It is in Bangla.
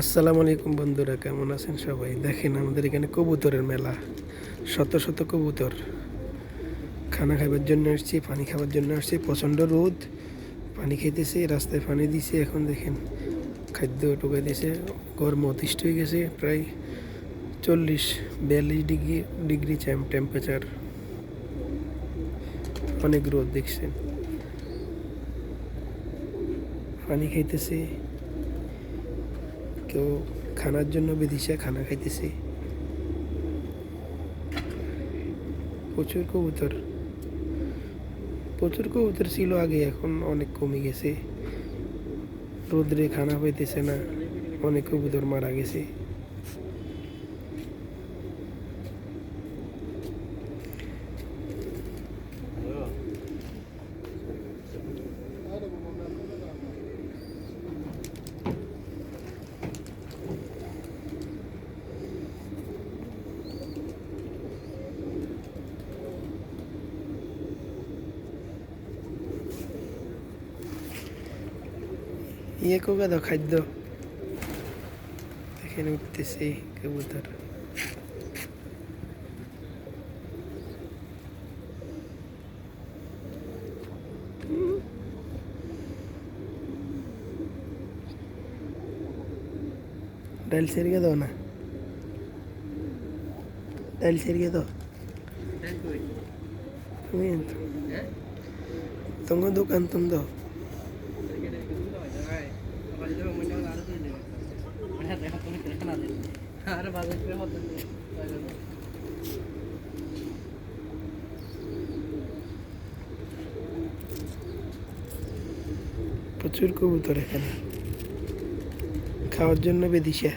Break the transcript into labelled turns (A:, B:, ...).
A: আসসালামু আলাইকুম বন্ধুরা, কেমন আছেন সবাই? দেখেন আমাদের এখানে কবুতরের মেলা। শত শত কবুতর খানা খাবার জন্য আসছে, পানি খাবার জন্য আসছে। প্রচণ্ড রোদ, পানি খাইতেছে, রাস্তায় পানি দিছে। এখন দেখেন খাদ্য ঢুকাই দিছে। গরম অতিষ্ঠ হয়ে গেছে, প্রায় 40-42 ডিগ্রি টেম্পারেচার। অনেক রোদ দেখছেন। পানি খাইতেছে, কেউ খানার জন্য বেদিছে, খানা খাইতেছে। প্রচুর কবুতর প্রচুর কবুতর ছিল আগে, এখন অনেক কমে গেছে। রোদ্রে খানা পাইতেছে না, অনেক কবুতর মারা গেছে। কোকা দাও খাদ্য। এখানে উঠতেছে কবুতর। ডাইল সেরিয়ে দাও না, ডাইল সেরিয়ে দাও। তুমি তোমার দোকান তুমি দাও। প্রচুর কবুতর এখানে, খাওয়ার জন্য বেদিছে।